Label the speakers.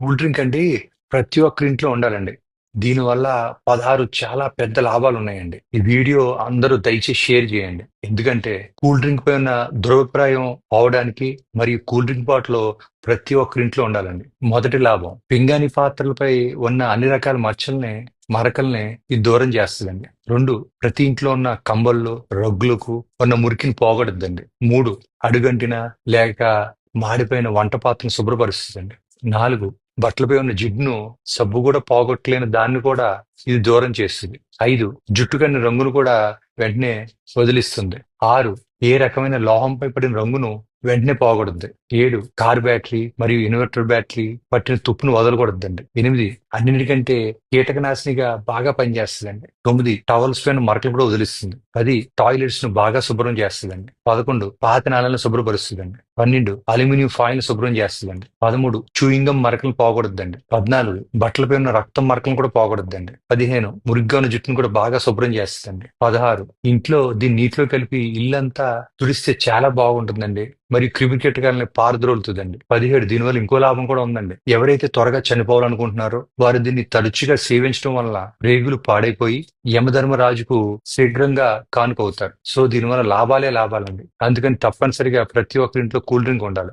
Speaker 1: Cool drink అండి ప్రతి ఒక్కరి ఇంట్లో ఉండాలండి. దీనివల్ల 16 చాలా పెద్ద లాభాలున్నాయండి. ఈ వీడియో అందరూ దయచేసి షేర్ చేయండి. ఎందుకంటే కూల్ డ్రింక్ పై ఉన్న దురభిప్రాయం పోవడానికి మరియు కూల్ డ్రింక్ బాటిల్ ప్రతి ఒక్కరి ఇంట్లో ఉండాలండి. మొదటి లాభం పింగాణి పాత్రలపై ఉన్న అన్ని రకాల మరకల్ని ఇది దూరం చేస్తదండి. 2 ప్రతి ఇంట్లో ఉన్న కంబళ్ళు, రగ్గులకు ఉన్న మురికిని పోగొడుద్దండి. 3 అడుగంటిన లేక మాడిపోయిన వంట పాత్రను శుభ్రపరుస్తుందండి. 4 బట్టలపై ఉన్న జిడ్డును సబ్బు కూడా పోగొట్టలేని దాన్ని కూడా ఇది దూరం చేస్తుంది. 5 జుట్టు కన్ని రంగును కూడా వెంటనే వదిలిస్తుంది. 6 ఏ రకమైన లోహంపై పడిన రంగును వెంటనే పోగొడుద్ది. 7 కార్ బ్యాటరీ మరియు ఇన్వర్టర్ బ్యాటరీ పట్టిన తుప్పును వదలకూడదండి. 8 అన్నిటికంటే కీటకనాశినిగా బాగా పనిచేస్తుందండి. 9 టవల్స్ పైన మరకలు కూడా వదిలిస్తుంది. 10 టాయిలెట్స్ ను బాగా శుభ్రం చేస్తుందండి. 11 పాత నాళాలను శుభ్రపరుస్తుందండి. 12 అల్యూమినియం ఫాయిల్ శుభ్రం చేస్తుందండి. 13 చూయింగం మరకలు పోకూడదండి. 14 బట్టలపై ఉన్న రక్తం మరకలను కూడా పోకూడదండి. 15 మురిగ్గా ఉన్న జుట్టును కూడా బాగా శుభ్రం చేస్తుందండి. 16 ఇంట్లో దీన్ని నీటిలో కలిపి ఇల్లంతా తుడిస్తే చాలా బాగుంటుందండి. మరియు క్రిమి కీటకాలని పారద్రోలుతుందండి. 17 దీనివల్ల ఇంకో లాభం కూడా ఉందండి. ఎవరైతే త్వరగా చనిపోవాలనుకుంటున్నారో వారు దీన్ని తరచుగా సేవించడం వల్ల రేగులు పాడైపోయి యమధర్మరాజుకు శీఘ్రంగా కానుకవుతారు. సో దీనివల్ల లాభాలే లాభాలండి. అందుకని తప్పనిసరిగా ప్రతి ఒక్కరి ఇంట్లో కూల్ డ్రింక్ ఉండాలి.